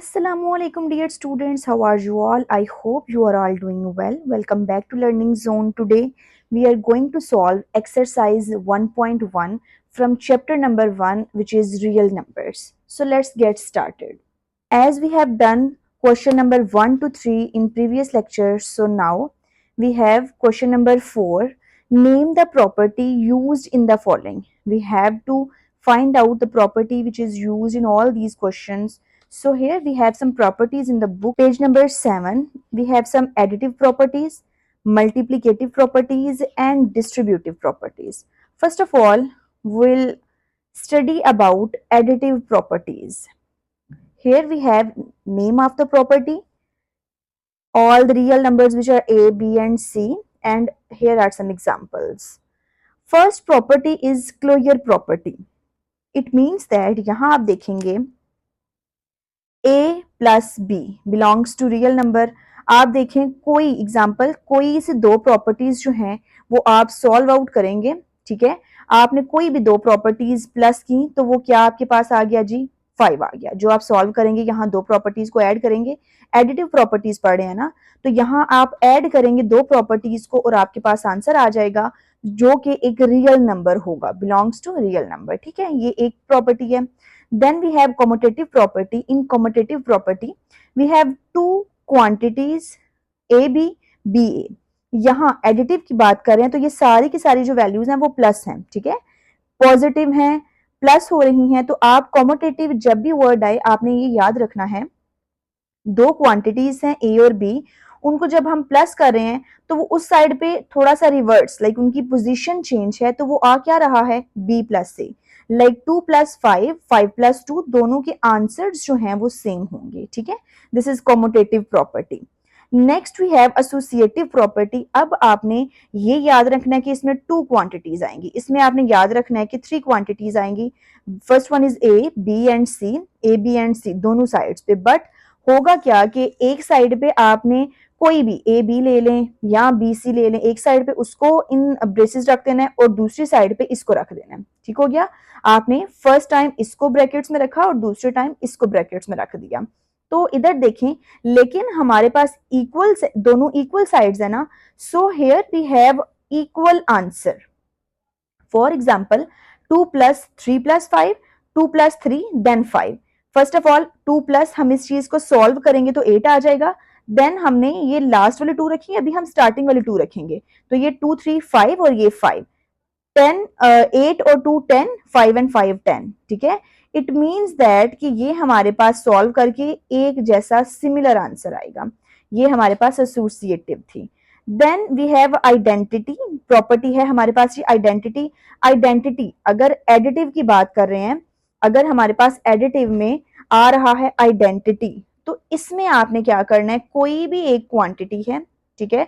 Assalamualaikum dear students, how are you all? I hope you are all doing well. Welcome back to Learning Zone. Today we are going to solve exercise 1.1 from chapter number 1, which is real numbers. So let's get started. As we have done question number 1 to 3 in previous lectures, so now we have question number 4. Name the property used in the following. We have to find out the property which is used in all these questions. So here we have some properties in the book. Page number 7, we have some additive properties, multiplicative properties and distributive properties. First of all, we'll study about additive properties. Here we have name of the property, all the real numbers which are A, B and C, and here are some examples. First property is closure property. It means that यहाँ आप देखेंगे A plus B belongs to real number. आप देखें कोई example, कोई से दो properties जो हैं वो आप सॉल्व आउट करेंगे, ठीक है। आपने कोई भी दो प्रॉपर्टीज प्लस की तो वो क्या आपके पास आ गया जी, 5 आ गया। जो आप सॉल्व करेंगे यहाँ दो प्रॉपर्टीज को ऐड करेंगे, एडिटिव प्रॉपर्टीज पढ़ रहे हैं ना, तो यहाँ आप ऐड करेंगे दो प्रॉपर्टीज को और आपके पास आंसर आ जाएगा जो कि एक रियल नंबर होगा, बिलोंग्स टू रियल नंबर, ठीक है। ये एक प्रॉपर्टी है। Then we have commutative property. In commutative property, we have two quantities A B B A. यहाँ एडिटिव की बात करें तो ये सारी की सारी जो वैल्यूज हैं वो प्लस हैं, ठीक है, पॉजिटिव हैं, प्लस हो रही हैं। तो आप कॉमोटेटिव जब भी वर्ड आए आपने ये याद रखना है, दो क्वांटिटीज हैं ए और बी, उनको जब हम प्लस कर रहे हैं तो वो उस साइड पे थोड़ा सा रिवर्स, लाइक उनकी पोजीशन चेंज है, तो वो आ क्या रहा है, बी प्लस से। लाइक 2 प्लस 5, 5 प्लस 2, दोनों के आंसर्स जो हैं वो सेम होंगे, ठीक है। This is commutative property. Next we have associative property. अब आपने ये याद रखना है कि इसमें टू क्वांटिटीज आएंगी, इसमें आपने याद रखना है कि थ्री क्वांटिटीज आएंगी। First one is A B and C, A B and C दोनों साइड्स पे। बट होगा क्या कि एक साइड पे आपने कोई भी ए बी ले लें या बी सी ले लें, एक साइड पे उसको इन ब्रेसेस रख देना है और दूसरी साइड पे इसको रख देना है, ठीक हो गया। आपने फर्स्ट टाइम इसको ब्रैकेट्स में रखा और दूसरे टाइम इसको ब्रैकेट्स में रख दिया। तो इधर देखें, लेकिन हमारे पास इक्वल, दोनों इक्वल साइड्स है ना, so here we have equal answer. For example 2 plus 3 plus 5, 2 plus 3 then 5। First of all 2 plus हम इस चीज को सॉल्व करेंगे तो 8 आ जाएगा। देन हमने ये लास्ट वाले 2 रखी, अभी हम स्टार्टिंग वाले 2 रखेंगे, तो ये 2 3 5 और ये 5, 10 8 और 2 10, 5 एंड 5 10, ठीक है। इट मीन्स दैट कि ये हमारे पास सॉल्व करके एक जैसा सिमिलर आंसर आएगा। ये हमारे पास एसोसिएटिव थी। Then we have identity property है हमारे पास ये आइडेंटिटी। आइडेंटिटी अगर एडिटिव की बात कर रहे हैं, अगर हमारे पास एडिटिव में आ रहा है आइडेंटिटी, तो इसमें आपने क्या करना है, कोई भी एक क्वांटिटी है, ठीक है,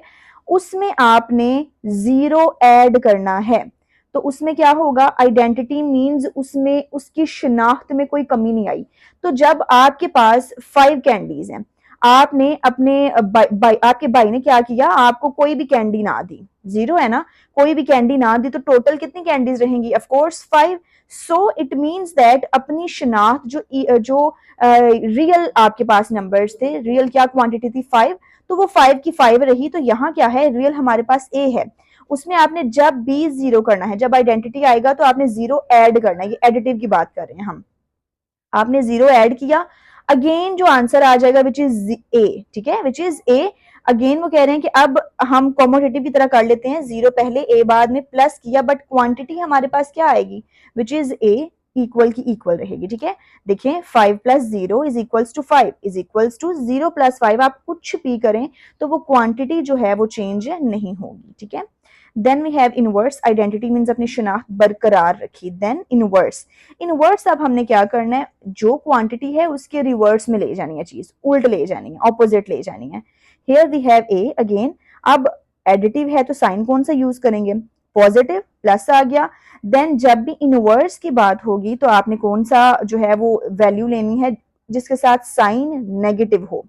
उसमें आपने 0 ऐड करना है। तो उसमें क्या होगा, आइडेंटिटी मींस उसमें उसकी शिनाख्त में कोई कमी नहीं आई। तो जब आपके पास 5 कैंडीज हैं, आपने अपने आपके भाई ने क्या किया, आपको कोई भी कैंडी ना दी, 0 है ना, कोई भी कैंडी ना दी, तो टोटल कितनी कैंडीज रहेंगी, of course 5। So it means that अपनी शिनाख्त जो रियल आपके पास नंबर्स थे, रियल क्या क्वांटिटी थी 5, तो वो 5 की 5 रही। तो यहाँ क्या है, रियल हमारे पास ए है, उसमें आपने जब भी 0 करना है, जब आइडेंटिटी आएगा तो आपने 0 ऐड करना है। ये एडिटिव की बात कर रहे हैं हम, आपने 0 ऐड किया, अगेन जो आंसर आ जाएगा विच इज ए, ठीक है, विच इज ए। अगेन वो कह रहे हैं कि अब हम कॉमोटेटिव की तरह कर लेते हैं, 0 पहले ए बाद में प्लस किया, बट क्वांटिटी हमारे पास क्या आएगी, विच इज ए, इक्वल की इक्वल रहेगी, ठीक है। देखें 5 plus 0 is equals to 5 is equals to 0 plus 5, आप कुछ भी करें तो वो क्वांटिटी जो है वो चेंज नहीं होगी, ठीक है। Then we have inverse. Identity means अपनी शनाख्त बरकरार रखी। Then inverse. इनवर्स अब हमने क्या करना है, जो क्वांटिटी है उसके रिवर्स में ले जानी है, चीज उल्ट ले जानी है, ऑपोजिट ले जानी है। Here we have a again. अब एडिटिव है तो साइन कौन सा यूज करेंगे, पॉजिटिव, प्लस आ गया। देन जब भी इनवर्स की बात होगी तो आपने कौन सा जो है वो वैल्यू लेनी है जिसके साथ साइन नेगेटिव हो।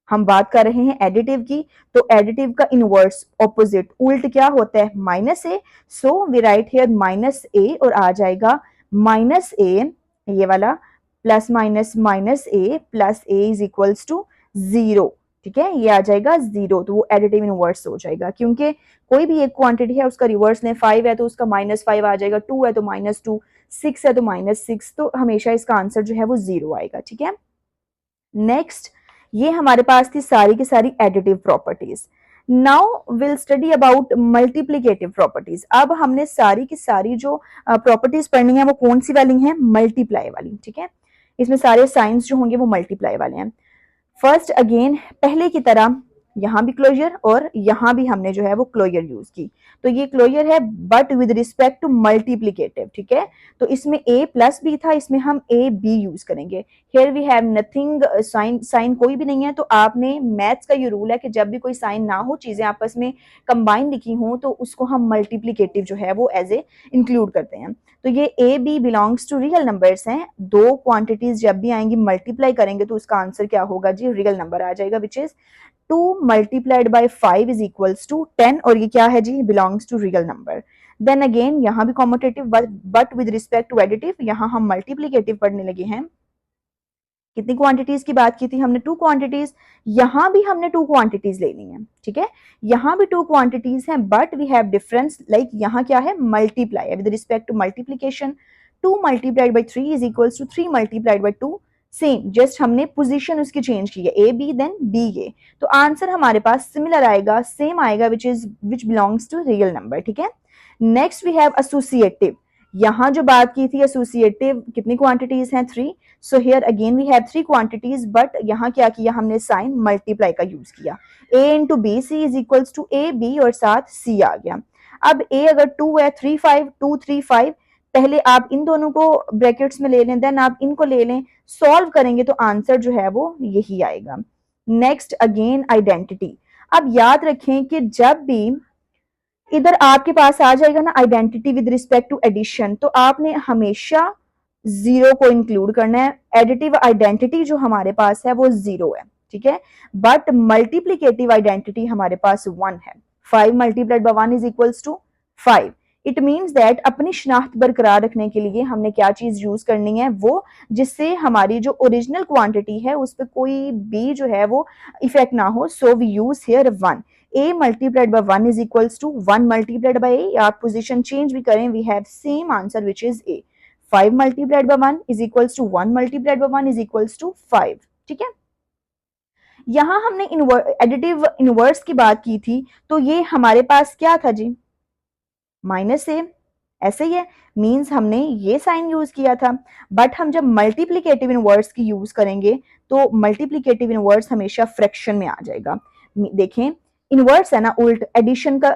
हम बात कर रहे हैं एडिटिव की, तो एडिटिव का इनवर्स ऑपोजिट उल्ट क्या होता है, minus a. So we write here minus a और आ जाएगा माइनस ए ये वाला plus minus minus a plus a is equals to 0, ठीक है, ये आ जाएगा 0, तो वो एडिटिव इनवर्स हो जाएगा, क्योंकि कोई भी एक क्वांटिटी है उसका रिवर्स लें, 5 है तो उसका -5 आ जाएगा, 2 है तो -2, 6 है तो -6, तो हमेशा इसका आंसर जो है वो 0 आएगा, ठीक है। नेक्स्ट, ये हमारे पास थी सारी की सारी additive properties. Now will study about multiplicative properties. अब हमने सारी की सारी जो प्रॉपर्टीज पढ़नी है वो कौन सी वाली हैं, मल्टीप्लाई वाली, ठीक है। इसमें सारे साइंस जो होंगे वो मल्टीप्लाई वाले हैं। फर्स्ट अगेन पहले की तरह यहाँ भी क्लोजर और यहाँ भी हमने जो है वो क्लोजर यूज की, तो ये क्लोजर है but with respect to multiplicative, ठीक है। तो इसमें a प्लस बी था, इसमें हम a b यूज करेंगे। Here we have nothing, sign sign कोई भी नहीं है, तो आपने मैथ्स का ये रूल है कि जब भी कोई साइन ना हो, चीजें आपस में कंबाइन लिखी हों, तो उसको हम मल्टीप्लीकेटिव जो है वो एज ए इंक्लूड करते हैं। तो ये a b belongs to real numbers हैं, दो क्वांटिटीज जब भी आएंगी मल्टीप्लाई करेंगे तो उसका आंसर क्या होगा जी, रियल नंबर आ जाएगा, which is 2 multiplied by 5 is equals to 10, और ये क्या है जी, belongs to real number. Then again यहाँ भी commutative but with respect to additive, यहाँ हम मल्टीप्लीकेटिव पढ़ने लगे हैं। कितनी क्वांटिटीज की बात की थी हमने, 2 क्वांटिटीज, यहां भी हमने 2 क्वांटिटीज लेनी है, ठीक है। यहां भी 2 क्वांटिटीज हैं but we have difference, like यहाँ क्या है, multiply with respect to multiplication, 2 multiplied by 3 is equals to 3 multiplied by 2, same, just हमने पोजीशन उसकी चेंज की है, a b then b a, तो आंसर हमारे पास सिमिलर आएगा, सेम आएगा, which belongs to real number, ठीक है। Next we have associative. यहाँ जो बात की थी एसोसिएटिव, कितनी क्वांटिटीज हैं, 3, so here again we have 3 quantities, but यहाँ क्या किया हमने, साइन मल्टीप्लाई का यूज किया, a into b c is equals to a b और साथ c आ गया। अब a अगर 2 है, 3 5 2 3 5, पहले आप इन दोनों को ब्रैकेट्स में ले लें, देन आप इनको ले लें, सॉल्व करेंगे तो आंसर जो है वो यही आएगा। Next again identity. अब याद रखें कि जब भी इधर आपके पास आ जाएगा ना identity with respect to addition, तो आपने हमेशा 0 को इंक्लूड करना है। एडिटिव आइडेंटिटी जो हमारे पास है वो 0 है, ठीक है, बट मल्टीप्लीकेटिव आइडेंटिटी हमारे पास 1 है। 5 multiplied by 1 is equals to 5। It means that अपनी शनाख्त बरकरार रखने के लिए हमने क्या चीज यूज करनी है, वो जिससे हमारी जो ओरिजिनल क्वांटिटी है उस पर कोई भी जो है वो इफेक्ट ना हो, so we use here 1। a multiplied by 1 is equals to 1 multiplied by a, आप पोजीशन चेंज भी करें, we have same answer which is a। 5 multiplied by 1 is equals to 1 multiplied by 1 is equals to 5, ठीक है। यहां हमने additive inverse की बात की थी, तो ये हमारे पास क्या था जी, माइनस ए, ऐसे ही है, मीन्स हमने ये साइन यूज किया था। बट हम जब मल्टीप्लीकेटिव इनवर्स की यूज करेंगे तो मल्टीप्लीकेटिव इनवर्स हमेशा फ्रैक्शन में आ जाएगा। देखें, इनवर्स है ना उल्ट, एडिशन का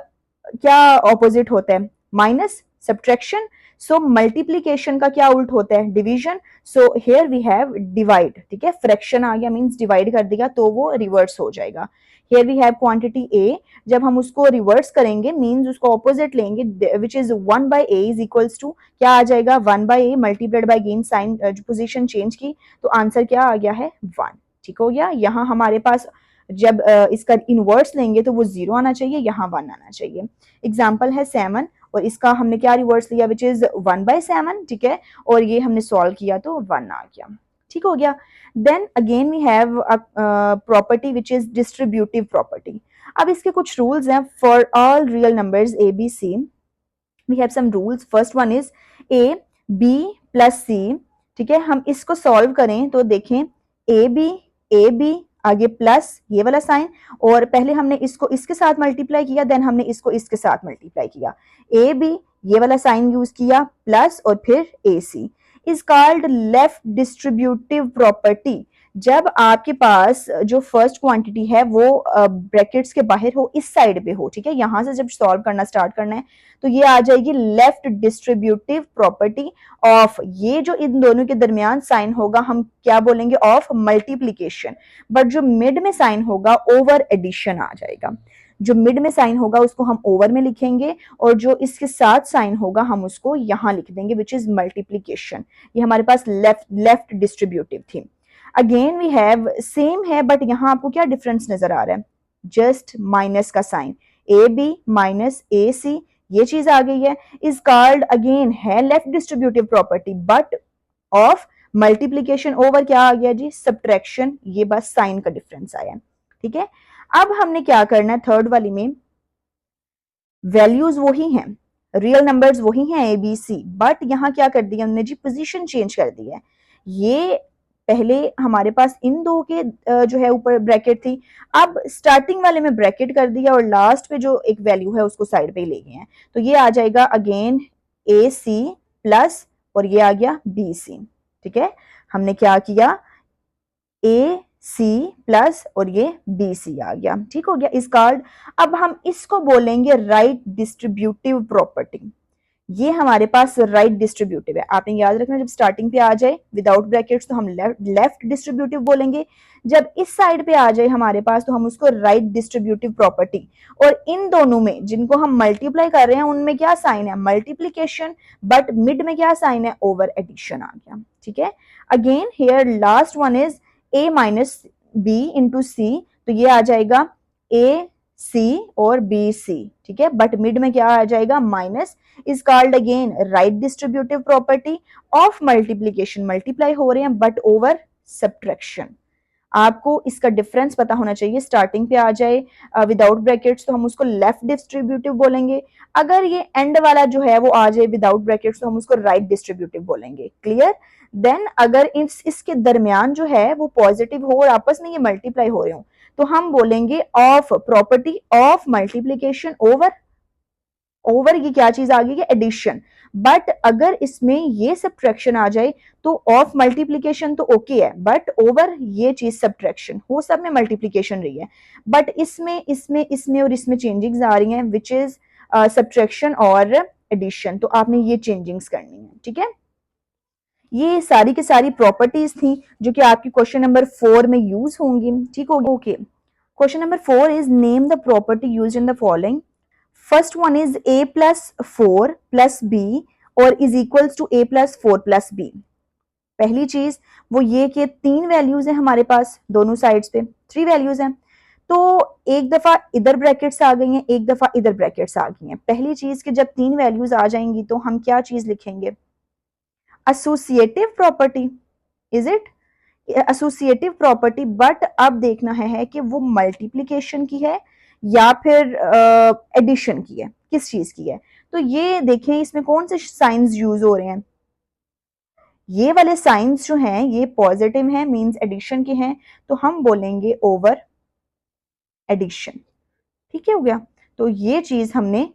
क्या ऑपोजिट होता है, माइनस, सब्ट्रैक्शन, सो मल्टीप्लीकेशन का क्या उल्ट होता है, division, so here we have divide, ठीक है, फ्रैक्शन आ गया मींस डिवाइड कर दिया तो वो रिवर्स हो जाएगा। Here we have quantity a, जब हम उसको रिवर्स करेंगे मींस उसको ऑपोजिट लेंगे, which is 1 by a is equals to क्या आ जाएगा, 1 by a multiplied by gain sign position change की, तो आंसर क्या आ गया है, 1, ठीक हो गया। यहाँ हमारे पास जब इसका इनवर्स लेंगे तो वो 0 आना चाहिए, यहाँ 1 आना चाहिए। एग्जाम्पल है 7, और इसका हमने क्या रिवर्स लिया, विच इज 1 बाय 7, ठीक है, और ये हमने सॉल्व किया तो 1 आ गया, ठीक हो गया। Then again we have property which is distributive property. अब इसके कुछ रूल्स हैं for all real numbers a b c, we have some rules. First one is A b plus c, ठीक है, हम इसको सॉल्व करें तो देखें ए बी आगे प्लस ये वाला साइन, और पहले हमने इसको इसके साथ मल्टीप्लाई किया, देन हमने इसको इसके साथ मल्टीप्लाई किया, ए बी ये वाला साइन यूज किया प्लस और फिर a c, is called left distributive property. जब आपके पास जो फर्स्ट क्वांटिटी है वो ब्रैकेट्स के बाहर हो, इस साइड पे हो, ठीक है, यहां से जब सॉल्व करना स्टार्ट करना है तो ये आ जाएगी लेफ्ट डिस्ट्रीब्यूटिव प्रॉपर्टी ऑफ, ये जो इन दोनों के दरमियान साइन होगा हम क्या बोलेंगे, ऑफ मल्टीप्लीकेशन, बट जो मिड में साइन होगा ओवर एडिशन आ जाएगा। जो मिड में साइन होगा उसको हम ओवर में लिखेंगे, और जो इसके साथ साइन होगा हम उसको यहां लिख देंगे, विच इज मल्टीप्लीकेशन। ये हमारे पास लेफ्ट डिस्ट्रीब्यूटिव थी। अगेन वी हैव सेम है, बट यहां आपको क्या डिफरेंस नजर आ रहा है, जस्ट माइनस का साइन, ए बी माइनस ए सी, ये चीज आ गई है, इज कॉल्ड अगेन है left distributive property but of multiplication over क्या आ गया जी, सब्ट्रैक्शन, ये बस साइन का डिफरेंस आया है, ठीक है। अब हमने क्या करना है थर्ड वाली में, वैल्यूज वही हैं, रियल नंबर्स वही हैं ए बी सी, बट यहाँ क्या कर दिया हमने जी, पोजीशन चेंज कर दी है। ये पहले हमारे पास इन दो के जो है ऊपर ब्रैकेट थी, अब स्टार्टिंग वाले में ब्रैकेट कर दिया और लास्ट पे जो एक वैल्यू है उसको साइड पे ही ले गए हैं, तो ये आ जाएगा अगेन ए सी प्लस और ये आ गया बी सी, ठीक है। हमने क्या किया, ए सी प्लस और ये बी सी आ गया, ठीक हो गया इस कार्ड। अब हम इसको बोलेंगे राइट डिस्ट्रीब्यूटिव प्रॉपर्टी, ये हमारे पास राइट डिस्ट्रीब्यूटिव है। आपने याद रखना जब स्टार्टिंग पे आ जाए विदाउट ब्रैकेट्स तो हम लेफ्ट डिस्ट्रीब्यूटिव बोलेंगे, जब इस साइड पे आ जाए हमारे पास तो हम उसको राइट डिस्ट्रीब्यूटिव प्रॉपर्टी। और इन दोनों में जिनको हम मल्टीप्लाई कर रहे हैं उनमें क्या साइन है, मल्टीप्लीकेशन, बट मिड में क्या साइन है, ओवर एडिशन आ गया, ठीक है। Again here last one is a minus b into c, तो ये आ जाएगा ए सी और बी सी, ठीक है, बट मिड में क्या आ जाएगा, minus, is called again right distributive property of multiplication, multiply हो रहे हैं but over subtraction। आपको इसका डिफरेंस पता होना चाहिए, स्टार्टिंग पे आ जाए विदाउट ब्रैकेट्स तो हम उसको लेफ्ट डिस्ट्रीब्यूटिव बोलेंगे, अगर ये एंड वाला जो है वो आ जाए विदाउट ब्रैकेट्स तो हम उसको राइट डिस्ट्रीब्यूटिव बोलेंगे, क्लियर। देन अगर इसके दरमियान जो है वो पॉजिटिव हो और आपस में ये मल्टीप्लाई हो रहे हो तो हम बोलेंगे of property of multiplication over, over ये क्या चीज आ गई है, एडिशन। बट अगर इसमें ये सब्ट्रैक्शन आ जाए तो ऑफ मल्टीप्लीकेशन तो ओके है, बट ओवर ये चीज सब्ट्रैक्शन, हो सब में मल्टीप्लीकेशन रही है, बट इसमें इसमें इसमें और इसमें चेंजिंग्स आ रही हैं विच इज सब्ट्रैक्शन और एडिशन, तो आपने ये चेंजिंग्स करनी है, ठीक है। ये सारी की सारी प्रॉपर्टीज थी जो कि आपकी क्वेश्चन नंबर 4 में यूज होंगी, ठीक होगी, okay. Question number 4 is name the property used in the following. First one is a plus 4 plus b और is equals to a plus 4 plus b. पहली चीज वो ये कि तीन वैल्यूज है हमारे पास दोनों साइड्स पे, थ्री वैल्यूज हैं, तो एक दफा इधर ब्रैकेट्स आ गई हैं, एक दफा इधर ब्रैकेट्स आ गई हैं। पहली चीज कि जब तीन वैल्यूज आ जाएंगी तो हम क्या चीज लिखेंगे, associative property, is it associative property. But अब देखना है कि वो मल्टीप्लीकेशन की है या फिर एडिशन की है, किस चीज की है। तो ये देखें इसमें कौन से साइंस यूज हो रहे हैं, ये वाले साइंस जो हैं ये पॉजिटिव हैं, मींस एडिशन के हैं, तो हम बोलेंगे ओवर एडिशन, ठीक है हो गया। तो ये चीज हमने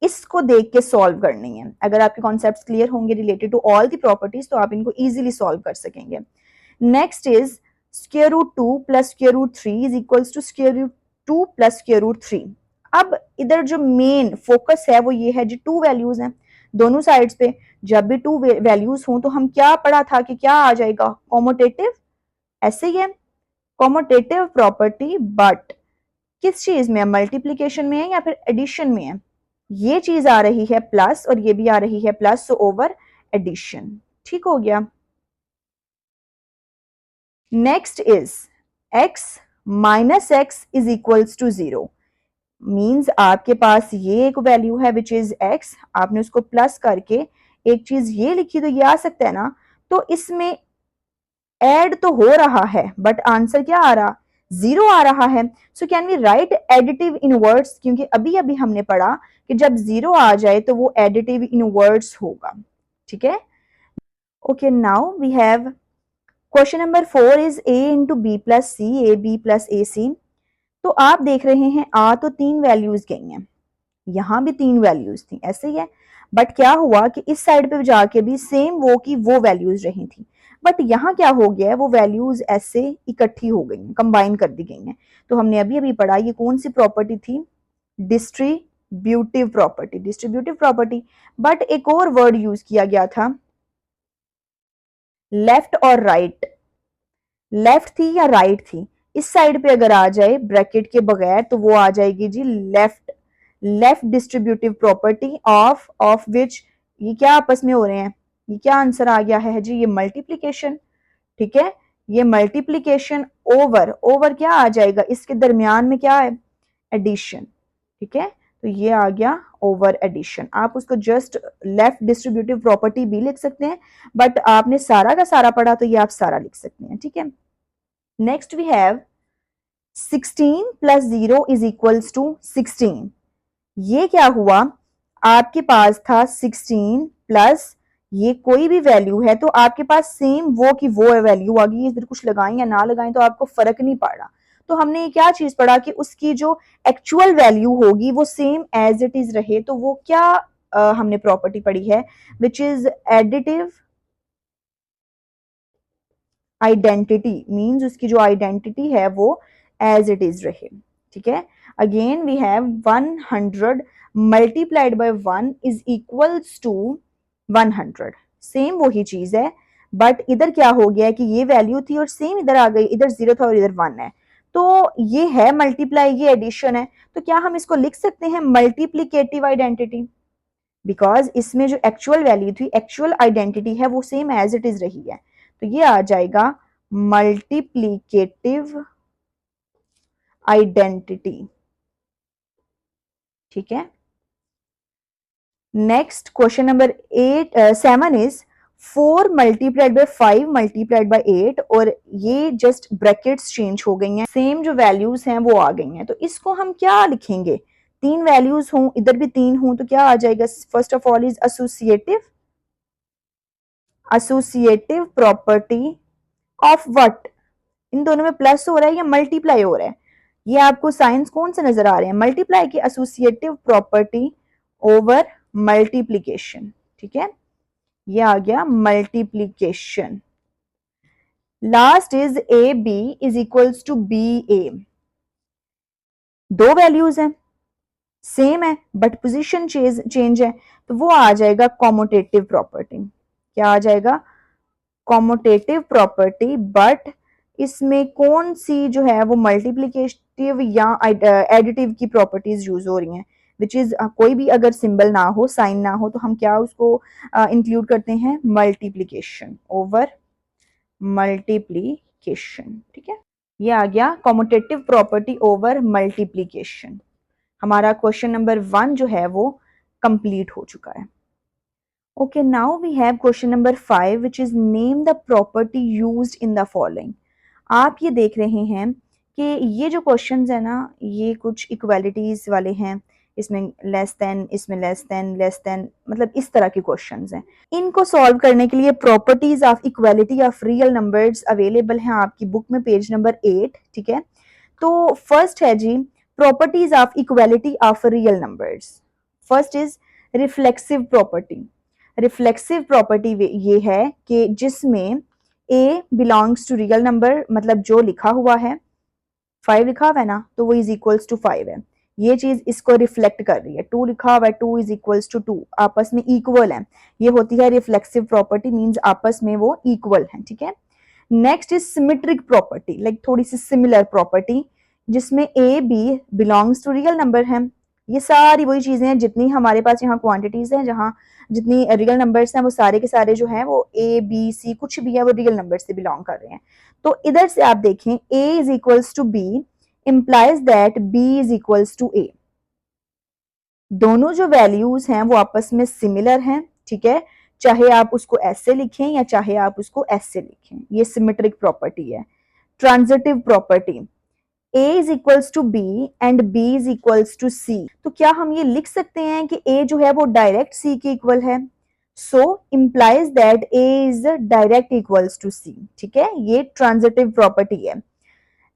इसको देख के सॉल्व करनी है। अगर आपके कॉन्सेप्ट्स क्लियर होंगे related to all the properties तो आप इनको इजीली सॉल्व कर सकेंगे। Next is square root 2 plus square root 3 is equals to square root 2 plus square root 3। अब इधर जो मेन फोकस है वो ये है जी, टू वैल्यूज हैं दोनों साइड्स पे, जब भी टू वैल्यूज हों तो हम क्या पढ़ा था कि क्या आ जाएगा, कॉमोटेटिव, ऐसे ही है कॉमोटेटिव प्रॉपर्टी, बट किस चीज में है, मल्टीप्लीकेशन में है या फिर एडिशन में है। ये चीज आ रही है प्लस और ये भी आ रही है प्लस, सो ओवर एडिशन, ठीक हो गया। Next is x minus x is equals to 0, means आपके पास ये एक वैल्यू है विच इज x, आपने उसको प्लस करके एक चीज ये लिखी तो ये आ सकता है ना, तो इसमें ऐड तो हो रहा है बट आंसर क्या आ रहा, 0 आ रहा है। So can we write additive inverse, क्योंकि अभी अभी हमने पढ़ा कि जब 0 आ जाए तो वो एडिटिव इनवर्ड्स होगा, ठीक है। Okay now we have question number 4 is a into b plus c, A b plus a c. तो आप देख रहे हैं आ तो तीन वैल्यूज गई हैं, यहां भी तीन वैल्यूज थी, ऐसे ही है, बट क्या हुआ कि इस साइड पे जाके भी सेम वो की वो वैल्यूज रही थी, बट यहाँ क्या हो गया है, वो वैल्यूज ऐसे इकट्ठी हो गई हैं, कंबाइन कर दी गई हैं। तो हमने अभी अभी पढ़ा ये कौन सी प्रॉपर्टी थी, distributive property, distributive property. But एक और वर्ड यूज किया गया था, लेफ्ट और राइट, लेफ्ट थी या राइट थी, इस साइड पे अगर आ जाए ब्रैकेट के बगैर तो वो आ जाएगी जी left, left distributive property of which, ये क्या आपस में हो रहे हैं, ये क्या आंसर आ गया है जी, ये मल्टीप्लीकेशन, ठीक है, ये मल्टीप्लीकेशन ओवर, ओवर क्या आ जाएगा, इसके दरमियान में क्या है, एडिशन, ठीक है। तो ये आ गया ओवर एडिशन। आप उसको जस्ट लेफ्ट डिस्ट्रीब्यूटिव प्रॉपर्टी भी लिख सकते हैं, बट आपने सारा का सारा पढ़ा तो ये आप सारा लिख सकते हैं, ठीक है। Next we have 16 plus 0 is equals to 16। ये क्या हुआ, आपके पास था 16 प्लस ये कोई भी वैल्यू है तो आपके पास सेम वो की वो वैल्यू आ गई। इधर कुछ लगाएं या ना लगाएं तो आपको फर्क नहीं पड़ा। तो हमने ये क्या चीज पढ़ा कि उसकी जो एक्चुअल वैल्यू होगी वो सेम एज इट इज रहे, तो वो क्या हमने प्रॉपर्टी पढ़ी है, which is additive identity, means उसकी जो आइडेंटिटी है वो एज इट इज रहे, ठीक है। Again we have 100 multiplied by 1 is equals to 100। Same वही चीज है, बट इधर क्या हो गया है कि ये वैल्यू थी और सेम इधर आ गई, इधर 0 था और इधर 1 है। तो ये है मल्टीप्लाई, ये एडिशन है, तो क्या हम इसको लिख सकते हैं मल्टीप्लीकेटिव आइडेंटिटी, बिकॉज इसमें जो एक्चुअल वैल्यू थी, एक्चुअल आइडेंटिटी है वो सेम एज इट इज रही है। तो ये आ जाएगा मल्टीप्लीकेटिव आइडेंटिटी, ठीक है। Next question number 7 is 4 multiplied by 5 multiplied bye 8, और ये जस्ट ब्रैकेट्स चेंज हो गई हैं, सेम जो वैल्यूज हैं वो आ गई हैं। तो इसको हम क्या लिखेंगे, तीन वैल्यूज हों, इधर भी तीन हों, तो क्या आ जाएगा, first of all is associative property of what, इन दोनों में प्लस हो रहा है या मल्टीप्लाई हो रहा है, ये आपको साइंस कौन से नजर आ रहे हैं, मल्टीप्लाई की एसोसिएटिव प्रॉपर्टी ओवर मल्टीप्लीकेशन, ठीक है। ये आ गया multiplication. Last is A b is equals to b a, दो वैल्यूज हैं सेम है बट पोजीशन चेंज है, तो वो आ जाएगा कॉमोटेटिव प्रॉपर्टी। क्या आ जाएगा, कॉमोटेटिव प्रॉपर्टी, बट इसमें कौन सी जो है वो मल्टीप्लीकेटिव या एडिटिव की प्रॉपर्टीज यूज हो रही हैं, विच इज कोई भी अगर सिंबल ना हो, साइन ना हो, तो हम क्या उसको इंक्लूड करते हैं, मल्टीप्लीकेशन ओवर मल्टीप्लीकेशन, ठीक है। ये आ गया कॉमोटेटिव प्रॉपर्टी ओवर मल्टीप्लीकेशन। हमारा क्वेश्चन नंबर 1 जो है वो कंप्लीट हो चुका है। Okay, now we have question number 5 which is name the property used in the following। आप ये देख रहे हैं कि ये जो क्वेश्चंस है ना, ये कुछ इक्वालिटीज वाले हैं, इसमें लेस देन, इसमें लेस देन, मतलब इस तरह के क्वेश्चंस हैं। इनको सॉल्व करने के लिए properties of equality of real numbers available हैं आपकी बुक में, पेज नंबर 8, ठीक है। तो फर्स्ट है जी properties of equality of real numbers. First is reflexive property. Reflexive property ये है कि जिसमें a belongs to real number, मतलब जो लिखा हुआ है 5 लिखा हुआ है ना, तो वो इज इक्वल्स टू 5 है, ये चीज इसको रिफ्लेक्ट कर रही है। 2 लिखा हुआ है, 2 इज इक्वल्स टू 2, आपस में इक्वल है, ये होती है रिफ्लेक्सिव प्रॉपर्टी, मींस आपस में वो इक्वल है, ठीक है। Next is symmetric property, like थोड़ी सी सिमिलर प्रॉपर्टी, जिसमें a b belongs to real number है। ये सारी वही चीजें हैं जितनी हमारे पास यहाँ क्वांटिटीज हैं, जहाँ जितनी रियल नंबर्स हैं वो सारे के सारे जो हैं वो a b c कुछ भी है वो रियल नंबर से बिलोंग कर रहे हैं। तो इधर से आप देखें a is equals to b implies that b is equals to a। दोनों जो वैल्यूज हैं वो आपस में सिमिलर हैं, ठीक है, चाहे आप उसको ऐसे लिखें या चाहे आप उसको ऐसे लिखें, ये सिमेट्रिक प्रॉपर्टी है। Transitive property, a is equals to b and b is equals to c, तो क्या हम ये लिख सकते हैं कि a जो है वो डायरेक्ट c के इक्वल है, so implies that a is direct equals to c, ठीक है, ये ट्रांजिटिव प्रॉपर्टी है।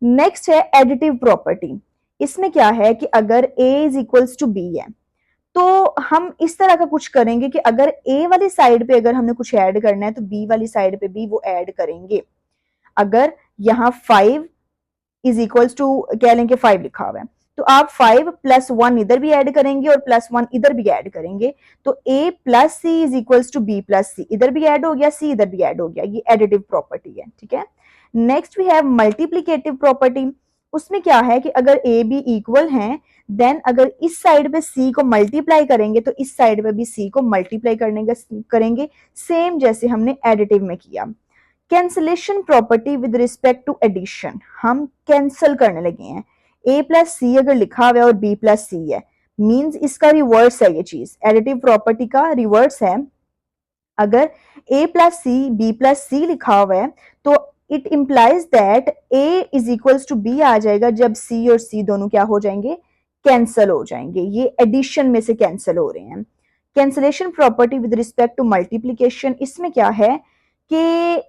नेक्स्ट है एडिटिव प्रॉपर्टी। इसमें क्या है कि अगर a is equals to b है तो हम इस तरह का कुछ करेंगे कि अगर a वाली साइड पे अगर हमने कुछ ऐड करना है तो b वाली साइड पे भी वो ऐड करेंगे। अगर यहाँ 5 इज इक्वल्स टू कह लें कि 5 लिखा हुआ है, तो आप 5 प्लस 1 इधर भी ऐड करेंगे और प्लस 1 इधर भी ऐड करेंगे, तो a plus c is equals to b plus c, इधर भी ऐड हो गया, c इधर भी ऐड हो गया, ये एडिटिव प्रॉपर्टी है, ठीक है। Next we have multiplicative property. उसमें क्या है कि अगर a b इक्वल हैं, देन अगर इस साइड पे c को मल्टीप्लाई करेंगे तो इस साइड पे भी c को मल्टीप्लाई करेंगे, सेम जैसे हमने एडिटिव में किया। Cancellation property with respect to addition, हम कैंसल करने लगे हैं, a प्लस सी अगर लिखा हुआ है और b प्लस सी है, मींस इसका रिवर्स है, ये चीज एडिटिव प्रॉपर्टी का रिवर्स है। अगर a plus c b plus c लिखा हुआ है तो it implies that a is equals to b आ जाएगा जब c और c दोनों क्या हो जाएंगे, कैंसल हो जाएंगे। ये एडिशन में से कैंसल हो रहे हैं। Cancellation property with respect to multiplication, इसमें क्या है कि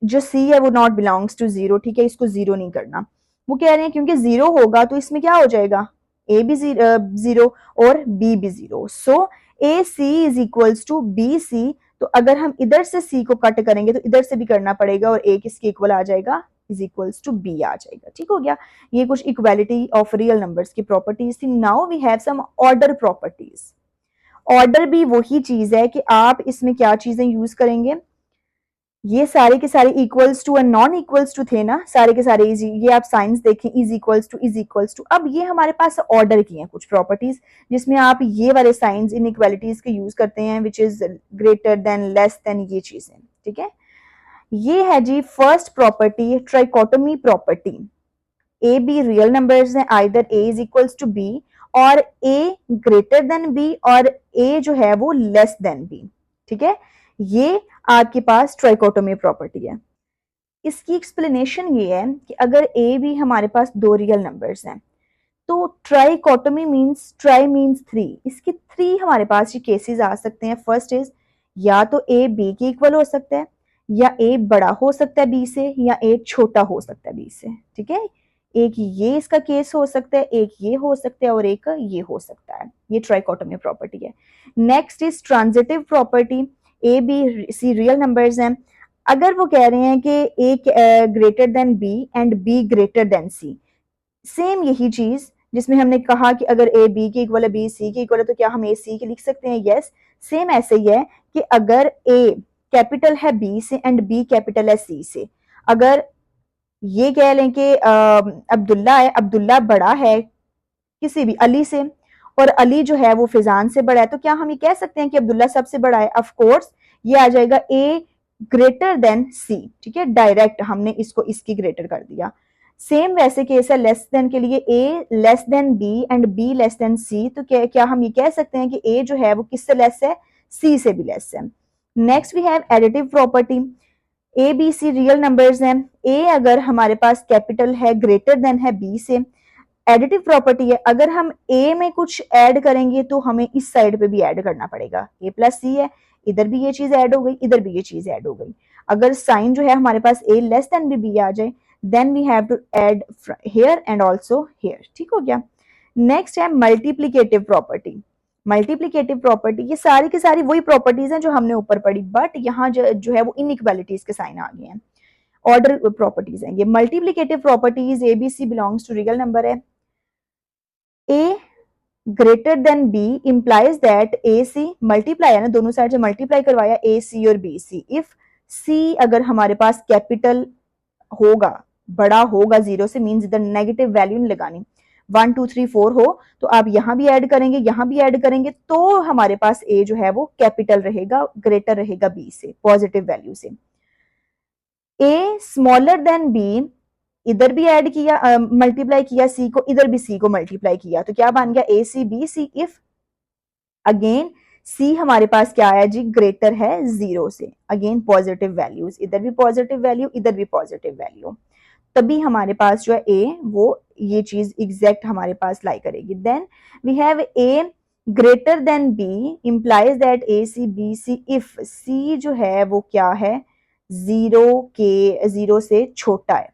जो c है वो नॉट बिलोंग्स टू जीरो, ठीक है, इसको जीरो नहीं करना। वो कह रहे हैं क्योंकि जीरो होगा तो इसमें क्या हो जाएगा, a भी जीरो और b भी zero, so a c is equals to b c. तो अगर हम इधर से c को कट करेंगे तो इधर से भी करना पड़ेगा और a किसके इक्वल आ जाएगा, इज इक्वल्स टू b आ जाएगा। ठीक हो गया, ये कुछ इक्वालिटी ऑफ रियल नंबर्स की प्रॉपर्टीज थी। Now we have some order properties. Order भी वही चीज है कि आप इसमें क्या चीजें यूज करेंगे, ये सारे के सारे equals to and non equals to थे ना, सारे के सारे इजी, ये आप साइंस देखें, is equals to is equals to. अब ये हमारे पास ऑर्डर की हैं कुछ प्रॉपर्टीज जिसमें आप ये वाले साइंस इन इक्वालिटीज के यूज करते हैं, which is greater than, less than, ये चीजें। ठीक है, ये है जी first property, trichotomy property. A b real numbers हैं, either a is equals to b or a greater than B or ए जो है वो लेस देन बी। ठीक है, ये आपके पास ट्राइकोटोमी प्रॉपर्टी है। इसकी एक्सप्लेनेशन ये है कि अगर ए बी हमारे पास दो रियल नंबर्स हैं तो trichotomy means, try means three, इसके थ्री हमारे पास ये केसेस आ सकते हैं। फर्स्ट इज या तो ए बी के इक्वल हो सकता है, या ए बड़ा हो सकता है बी से, या ए छोटा हो सकता है बी से। ठीक है, एक ये इसका केस हो सकता है, एक ये हो सकता है और एक ये हो सकता है। ये ट्राइकोटोमी प्रॉपर्टी है। Next is transitive property. A b c real numbers हैं, अगर वो कह रहे हैं कि a greater than b and b greater than c, same यही चीज जिसमें हमने कहा कि अगर ए बी के इक्वल है, बी सी के इक्वल है, तो क्या हम ए सी के लिख सकते हैं? यस, सेम ऐसे ही है कि अगर ए कैपिटल है बी से एंड बी कैपिटल है सी से, अगर ये कह लें कि अब्दुल्ला है, अब्दुल्ला बड़ा है किसी भी अली से और अली जो है वो फिजान से बड़ा है, तो क्या हम ये कह सकते हैं कि अब्दुल्ला सबसे बड़ा है? ऑफ कोर्स ये आ जाएगा ए ग्रेटर देन सी। ठीक है, डायरेक्ट हमने इसको इसकी ग्रेटर कर दिया। सेम वैसे केस है लेस देन के लिए, a less than b and b less than c, तो क्या हम ये कह सकते हैं कि ए जो है वो किससे लेस है? सी से भी लेस है। Next we have additive property. A b c real numbers हैं, ए अगर हमारे पास कैपिटल है ग्रेटर देन है बी से, एडिटिव प्रॉपर्टी है, अगर हम ए में कुछ ऐड करेंगे तो हमें इस साइड पे भी ऐड करना पड़ेगा। ए प्लस सी है, इधर भी ये चीज ऐड हो गई, इधर भी ये चीज ऐड हो गई। अगर साइन जो है हमारे पास ए लेस देन बी आ जाए, then we have to add here and also here. ठीक हो गया। नेक्स्ट है मल्टीप्लीकेटिव प्रॉपर्टी। मल्टीप्लीकेटिव प्रॉपर्टी, ये सारी की सारी वही प्रॉपर्टीज हैं जो हमने ऊपर पढ़ी, बट यहाँ जो है वो इनइक्वालिटीज के साइन आ गए हैं, ऑर्डर प्रॉपर्टीज हैं ये। Multiplicative properties, a b c belongs to real number है, a greater than b implies that a c, multiply है ना, दोनों साइड से मल्टीप्लाई करवाया ए सी और बी सी। इफ सी अगर हमारे पास कैपिटल होगा, बड़ा होगा जीरो से, मीन्स इधर नेगेटिव वैल्यू नहीं लगानी, 1 2 3 4 हो तो आप यहां भी ऐड करेंगे, यहां भी ऐड करेंगे, तो हमारे पास ए जो है वो कैपिटल रहेगा, ग्रेटर रहेगा बी से, पॉजिटिव वैल्यू से। ए स्मॉलर देन बी, इधर भी ऐड किया, मल्टीप्लाई किया सी को, इधर भी सी को मल्टीप्लाई किया, तो क्या बन गया? A c b c. If again c हमारे पास क्या है जी? ग्रेटर है जीरो से, अगेन पॉजिटिव वैल्यूज, इधर भी पॉजिटिव वैल्यू, इधर भी पॉजिटिव वैल्यू, तभी हमारे पास जो है ए वो ये चीज एग्जैक्ट हमारे पास लाई करेगी। Then we have a greater than b implies that a c b c if c जो है वो क्या है? जीरो से छोटा है,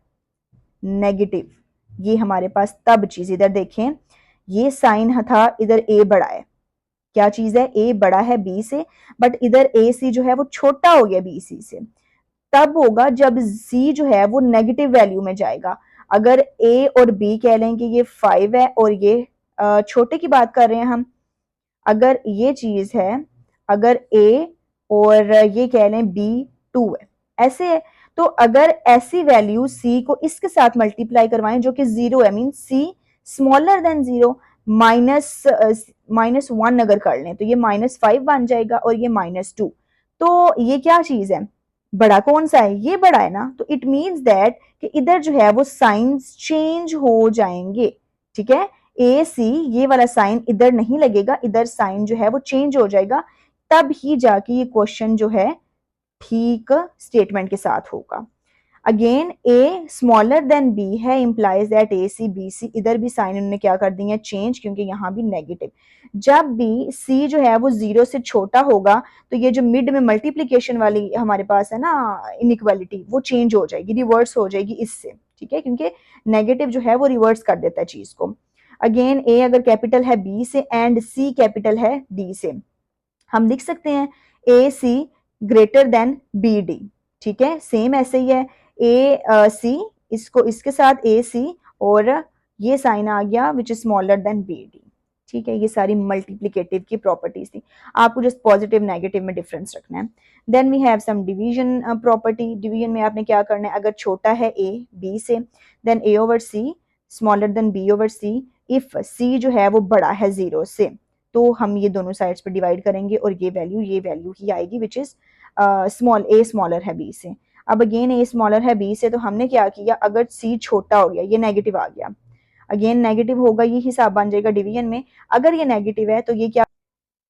नेगेटिव। ये हमारे पास तब चीज, इधर देखें ये साइन था, इधर ए बड़ा है, क्या चीज है? ए बड़ा है बी से, बट इधर ए सी जो है वो छोटा हो गया बी सी से, तब होगा जब c जो है वो नेगेटिव वैल्यू में जाएगा। अगर a और b कह लें कि ये 5 है और ये छोटे की बात कर रहे हैं हम, अगर ये चीज है, अगर a और ये कह लें b 2 है, ऐसे है, तो अगर ऐसी वैल्यू c को इसके साथ मल्टीप्लाई करवाएं जो कि जीरो है, mean c smaller than zero, -1 अगर कर लें तो ये -5 बन जाएगा और ये -2, तो ये क्या चीज है? बड़ा कौन सा है? ये बड़ा है ना, तो इट मीन्स दैट कि इधर जो है वो साइंस चेंज हो जाएंगे। ठीक है, ए सी ये वाला साइन इधर नहीं लगेगा, इधर साइन जो है वो चेंज हो जाएगा, तब ही जाके ये क्वेश्चन जो है ठीक स्टेटमेंट के साथ होगा। Again a smaller than b है, implies that a c b c, इधर भी साइन उन्होंने क्या कर दिया चेंज, क्योंकि यहाँ भी नेगेटिव। जब भी सी जो है वो 0 से छोटा होगा तो ये जो मिड में मल्टीप्लीकेशन वाली हमारे पास है ना इनइक्वालिटी, वो चेंज हो जाएगी, रिवर्स हो जाएगी इससे, ठीक है, क्योंकि नेगेटिव जो है वो रिवर्स कर देता है चीज को। अगेन ए अगर कैपिटल है बी से एंड सी कैपिटल है डी से, हम लिख सकते हैं ए सी ग्रेटर देन बी डी, ठीक है, सेम ऐसे ही है ए सी, इसको इसके साथ ए सी और ये साइन आ गया which is smaller than b d, ठीक है, ये सारी मल्टीप्लिकेटिव की प्रॉपर्टीज थी, आपको जस्ट पॉजिटिव नेगेटिव में डिफरेंस रखना है। Then we have some division property, division में आपने क्या करना है, अगर छोटा है ए बी से then a over c smaller than b over c, if c जो है वो बड़ा है 0 से तो हम ये दोनों साइड्स पे डिवाइड करेंगे और ये वैल्यू ही आएगी which is small a smaller है बी से। अब अगेन ए स्मॉलर है बी से, तो हमने क्या किया, अगर सी छोटा हो गया ये नेगेटिव आ गया, अगेन नेगेटिव होगा, ये हिसाब बन जाएगा डिवीजन में, अगर ये नेगेटिव है तो ये क्या,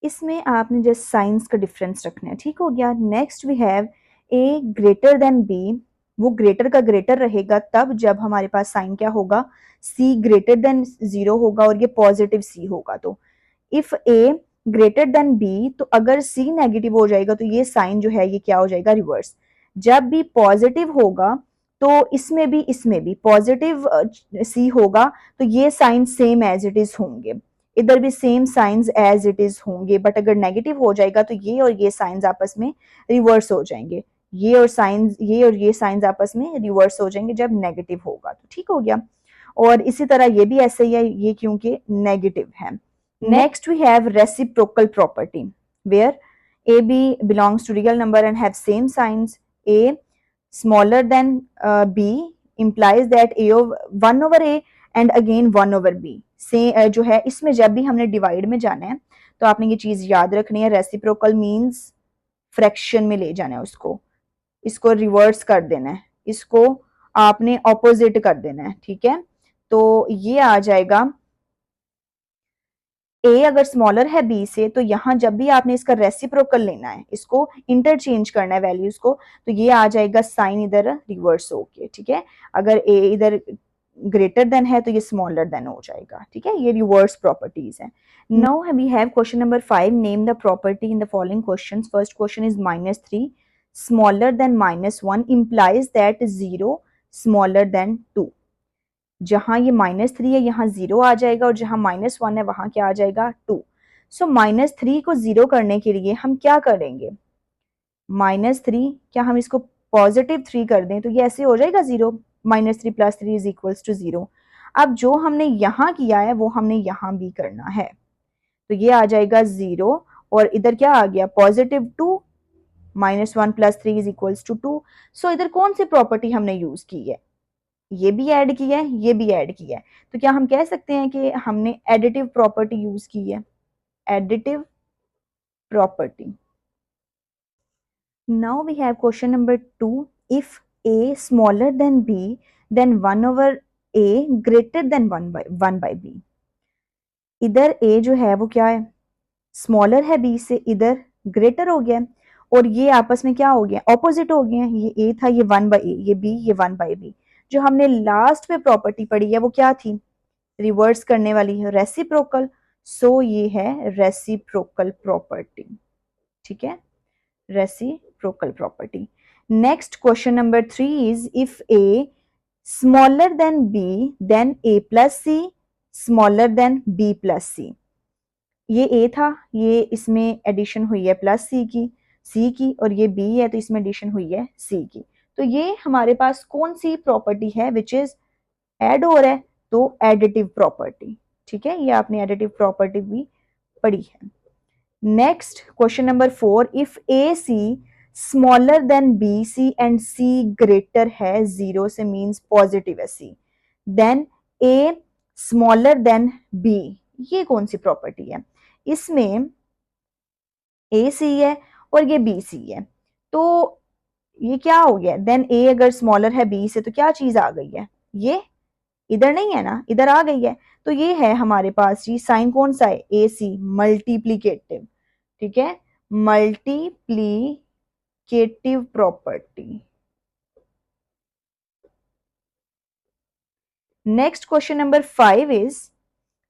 इसमें आपने जस्ट साइंस का डिफरेंस रखना है, ठीक हो गया। Next we have a greater than b, वो ग्रेटर का ग्रेटर रहेगा तब जब हमारे पास साइन क्या होगा, सी ग्रेटर देन 0 होगा और ये पॉजिटिव सी होगा। तो if a greater than b, तो अगर सी नेगेटिव हो जाएगा तो ये साइन जो है ये क्या हो जाएगा, रिवर्स। जब भी पॉजिटिव होगा तो इसमें भी पॉजिटिव सी होगा तो ये sign same as it is होंगे, इधर भी same signs as it is होंगे, बट अगर नेगेटिव हो जाएगा तो ये और ये साइंस आपस में रिवर्स हो जाएंगे, ये और ये साइंस आपस में रिवर्स हो जाएंगे जब नेगेटिव होगा, तो ठीक हो गया। और इसी तरह ये भी ऐसे ही है, ये क्योंकि नेगेटिव है। Next we have reciprocal property where AB belongs to real number and have same signs. A smaller than B implies that A of 1 over A and again 1 over B से जो है इसमें जब भी हमने डिवाइड में जाना है तो आपने ये चीज याद रखनी है, रेसिप्रोकल मींस फ्रैक्शन में ले जाना है उसको, इसको रिवर्स कर देना है, इसको आपने ऑपोजिट कर देना है, ठीक है। तो ये आ जाएगा ए अगर स्मॉलर है बी से, तो यहाँ जब भी आपने इसका रेसिप्रोकल लेना है, इसको इंटरचेंज करना है वैल्यूज को, तो ये आ जाएगा साइन इधर रिवर्स होके, ठीक है। अगर ए इधर ग्रेटर देन है तो ये स्मॉलर देन हो जाएगा, ठीक है, ये रिवर्स प्रॉपर्टीज है। Now we have question number 5, name the property in the following questions. First question is -3 smaller than -1 implies that 0 smaller than 2। जहां ये -3 है यहाँ 0 आ जाएगा और जहां -1 है वहां क्या आ जाएगा 2। सो -3 को 0 करने के लिए हम क्या करेंगे, -3 क्या हम इसको पॉजिटिव 3 कर दें तो ये ऐसे हो जाएगा 0, -3 + 3 इज इक्वल्स टू 0। अब जो हमने यहाँ किया है वो हमने यहाँ भी करना है, तो ये आ जाएगा 0 और इधर क्या आ गया +2, -1 + 3 इज इक्वल्स टू 2। सो इधर कौन सी प्रॉपर्टी हमने यूज की है, ये भी ऐड किया है, ये भी ऐड किया है, तो क्या हम कह सकते हैं कि हमने एडिटिव प्रॉपर्टी यूज की है, additive property. Now we have question number 2, if a smaller than b then 1 over a greater than 1 by b. इधर ए जो है वो क्या है, स्मॉलर है बी से, इधर ग्रेटर हो गया और ये आपस में क्या हो गया, ऑपोजिट हो गए हैं, ये ए था ये 1 बाई ए, ये बी ये 1 बाई बी। जो हमने लास्ट में प्रॉपर्टी पढ़ी है वो क्या थी, रिवर्स करने वाली है, रेसिप्रोकल। सो ये है रेसिप्रोकल प्रॉपर्टी, ठीक है, reciprocal property. Next question number 3 is if a smaller than b then a plus c smaller than b plus c. ये ए था, ये इसमें एडिशन हुई है प्लस सी की और ये बी है तो इसमें एडिशन हुई है सी की। तो ये हमारे पास कौन सी प्रॉपर्टी है विच इज ऐड हो रहा है, तो एडिटिव प्रॉपर्टी, ठीक है, ये आपने एडिटिव प्रॉपर्टी भी पढ़ी है। Next question number 4, if a c smaller than b c and c greater है 0 से मींस पॉजिटिव है c, then a smaller than b, ये कौन सी प्रॉपर्टी है, इसमें ए सी है और ये बी सी है, तो ये क्या हो गया, देन ए अगर स्मॉलर है बी से तो क्या चीज आ गई है, ये इधर नहीं है ना, इधर आ गई है। तो ये है हमारे पास जी साइन कौन सा है, ए सी, मल्टीप्लीकेटिव। ठीक है, multiplicative property. Next question number 5 is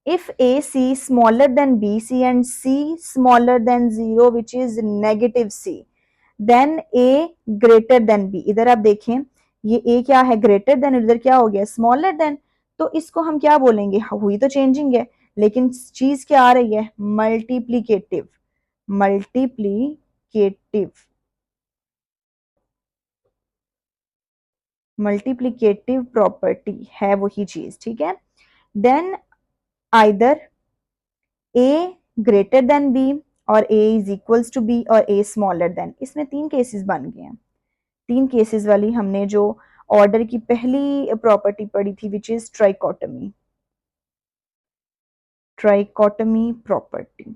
if AC smaller than BC and C smaller than 0 which is negative C, then A greater than B। इधर आप देखें ये A क्या है, ग्रेटर देन, इधर क्या हो गया, स्मॉलर देन। तो इसको हम क्या बोलेंगे, हुई तो चेंजिंग है लेकिन चीज क्या आ रही है, मल्टीप्लीकेटिव। मल्टीप्लीकेटिव, मल्टीप्लीकेटिव प्रॉपर्टी है वही चीज। ठीक है, then either A greater than B or A is equals to b or A smaller then. इसमें तीन केसेस बन गए हैं। तीन केसेस वाली हमने जो ऑर्डर की पहली प्रॉपर्टी पढ़ी थी विच इज ट्राइकोटमी, ट्राइकोटमी प्रॉपर्टी।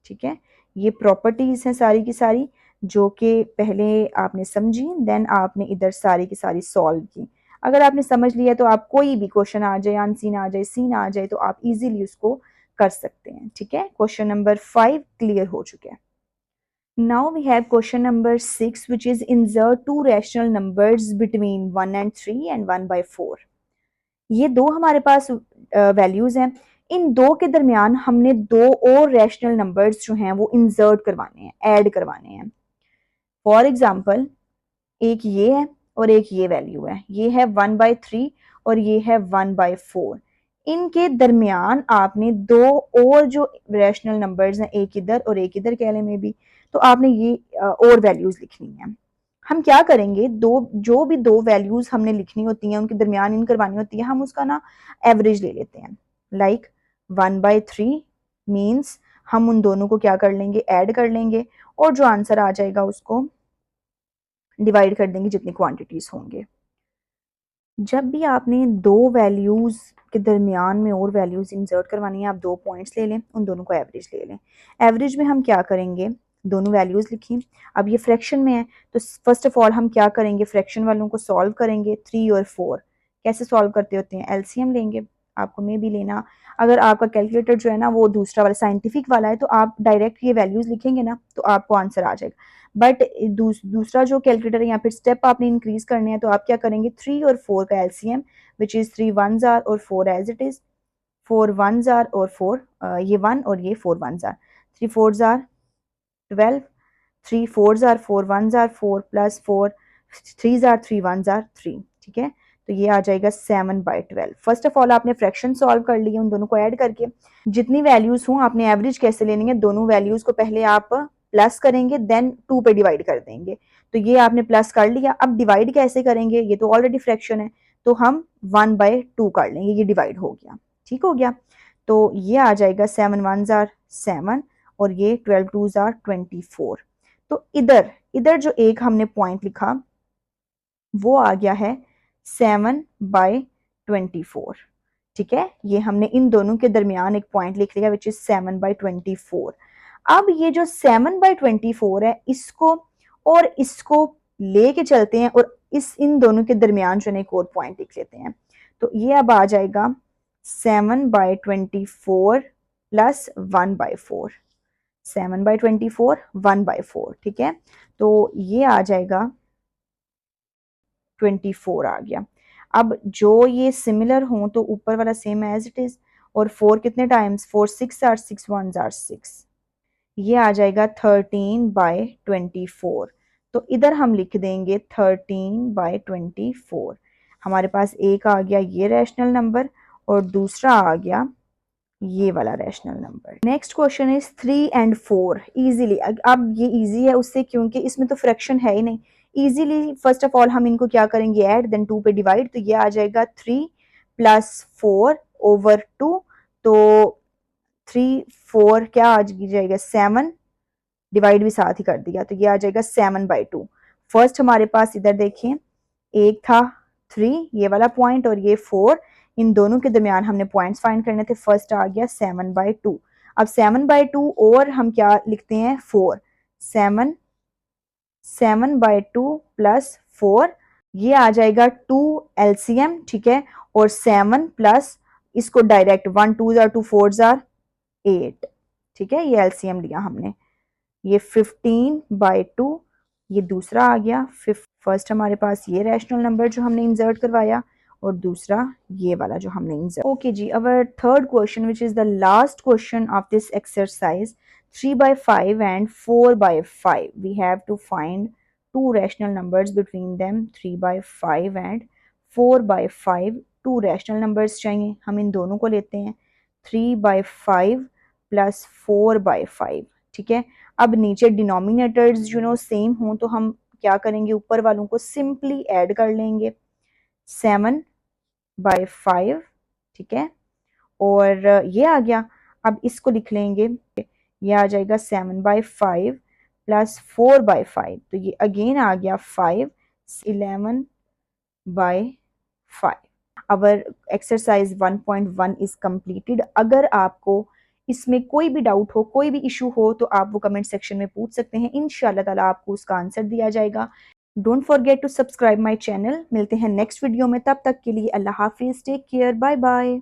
ठीक है, ये प्रॉपर्टीज हैं सारी की सारी जो कि पहले आपने समझी, देन आपने इधर सारी की सारी सॉल्व की। अगर आपने समझ लिया तो आप कोई भी क्वेश्चन आ जाए, अनसीन आ जाए, सीन आ जाए, तो आप इजीली उसको कर सकते हैं। ठीक है, क्वेश्चन नंबर 5 क्लियर हो चुके हैं। Now we have question number 6 which is insert two rational numbers between 1 and 3 and 1 by 4। ये दो हमारे पास वैल्यूज हैं, इन दो के दरमियान हमने दो और रैशनल नंबर्स जो हैं वो इंसर्ट करवाने हैं, ऐड करवाने हैं। फॉर एग्जांपल एक ये है और एक ये वैल्यू है, ये है 1/3 और ये है 1/4। इनके दरमियान आपने दो और जो रैशनल नंबर्स हैं, एक इधर और एक इधर कह लें में भी, तो आपने ये और वैल्यूज लिखनी है। हम क्या करेंगे, दो जो भी दो वैल्यूज हमने लिखनी होती हैं उनके दरमियान इन करवानी होती है, हम उसका ना एवरेज ले लेते हैं। लाइक 1/3 मीन्स हम उन दोनों को क्या कर लेंगे, ऐड कर लेंगे और जो आंसर आ जाएगा उसको डिवाइड कर देंगे जितनी क्वांटिटीज होंगे। जब भी आपने दो वैल्यूज के दरमियान में और वैल्यूज इंसर्ट करवानी है, आप दो पॉइंट्स ले लें, उन दोनों को एवरेज ले लें। एवरेज में हम क्या करेंगे, दोनों वैल्यूज लिखी। अब ये फ्रैक्शन में है तो फर्स्ट ऑफ ऑल हम क्या करेंगे, फ्रैक्शन वालों को सॉल्व करेंगे। 3 और 4 कैसे सॉल्व करते होते हैं, एलसीएम लेंगे। आपको में भी लेना, अगर आपका कैलकुलेटर जो है ना वो दूसरा वाला साइंटिफिक वाला है तो आप डायरेक्ट ये वैल्यूज लिखेंगे ना तो आपको आंसर आ जाएगा। बट दूसरा जो कैलकुलेटर है या फिर स्टेप आपने इंक्रीज करने हैं तो आप क्या करेंगे, 3 और 4 का LCM which is 3 1s are और 4 as it is, 4 1s are और 4 ये 1 और ये 4 1s are, 3 4s are 12, 3 4s are 4 1s are 4 plus 4 3s are 3 1s are 3। ठीक है, तो ये आ जाएगा 7/12। फर्स्ट ऑफ ऑल आपने फ्रैक्शन सॉल्व कर लिए उन दोनों को ऐड करके। जितनी वैल्यूज हों आपने एवरेज कैसे लेनी है, दोनों वैल्यूज को पहले आप प्लस करेंगे देन 2 पे डिवाइड कर देंगे। तो ये आपने प्लस कर लिया, अब डिवाइड कैसे करेंगे, ये तो ऑलरेडी फ्रैक्शन है तो हम 1/2 कर लेंगे, ये डिवाइड हो गया। ठीक हो गया, तो ये आ जाएगा 7 1s आर 7 और ये 12 2s आर 24। तो इधर इधर जो एक हमने पॉइंट लिखा वो आ गया है 7/24। ठीक है, ये हमने इन दोनों के दरमियान एक पॉइंट लिख लिया विच इज 7/24। अब ये जो 7/24 है इसको और इसको लेके चलते हैं और इन दोनों के दरमियान जो है एक और पॉइंट लिख लेते हैं। तो ये अब आ जाएगा 7/24 प्लस 1/4, 7/24 1/4। ठीक है, तो ये आ जाएगा 24 आ गया। अब जो ये सिमिलर हों तो ऊपर वाला सेम एज इट इज, और 4 कितने टाइम्स, 4 6 आर 6 1s आर 6, ये आ जाएगा 13/24। तो इधर हम लिख देंगे 13/24। हमारे पास एक आ गया ये रैशनल नंबर और दूसरा आ गया ये वाला rational number. Next question is 3 and 4 easily. अब ये इजी है उससे क्योंकि इसमें तो फ्रैक्शन है ही नहीं। इजीली फर्स्ट ऑफ ऑल हम इनको क्या करेंगे, ऐड देन 2 पे डिवाइड। तो ये आ जाएगा 3 + 4/2। तो 3 4 क्या आ जाएगा 7, डिवाइड भी साथ ही कर दिया तो ये आ जाएगा 7/2। फर्स्ट हमारे पास इधर देखें एक था 3 ये वाला पॉइंट और ये 4, इन दोनों के दरमियान हमने पॉइंट्स फाइंड करने थे। फर्स्ट आ गया 7/2। अब 7/2 और हम क्या लिखते हैं 4, 7/2 + 4, ये आ जाएगा 2 एलसीएम। ठीक है, और 7 प्लस इसको डायरेक्ट 1 2 जार 2 4 जार 8, ठीक है, ये एलसीएम लिया हमने। ये 15/2 ये दूसरा आ गया। फर्स्ट हमारे पास ये रैशनल नंबर जो हमने इंसर्ट करवाया और दूसरा ये वाला जो हमने इंसर्ट। ओके जी, our third question which is the last question of this exercise, 3/5 and 4/5 we have to find two rational numbers between them, 3/5 and 4/5 to rational numbers चाहिए। हम इन दोनों को लेते हैं, 3/5 प्लस 4/5, ठीक है। अब नीचे डिनोमिनेटर्स सेम हों तो हम क्या करेंगे, ऊपर वालों को सिंपली ऐड कर लेंगे, 7/5, ठीक है, और ये आ गया। अब इसको लिख लेंगे, ये आ जाएगा 7/5 प्लस 4/5, तो ये अगेन आ गया 5, 11/5। Our exercise 1.1 is completed. अगर आपको इसमें कोई भी डाउट हो, कोई भी इशू हो, तो आप वो कमेंट सेक्शन में पूछ सकते हैं, इंशाल्लाह ताला आपको उसका आंसर दिया जाएगा। Don't forget to subscribe my channel. मिलते हैं नेक्स्ट वीडियो में, तब तक के लिए अल्लाह हाफिज, टेक केयर, बाय बाय।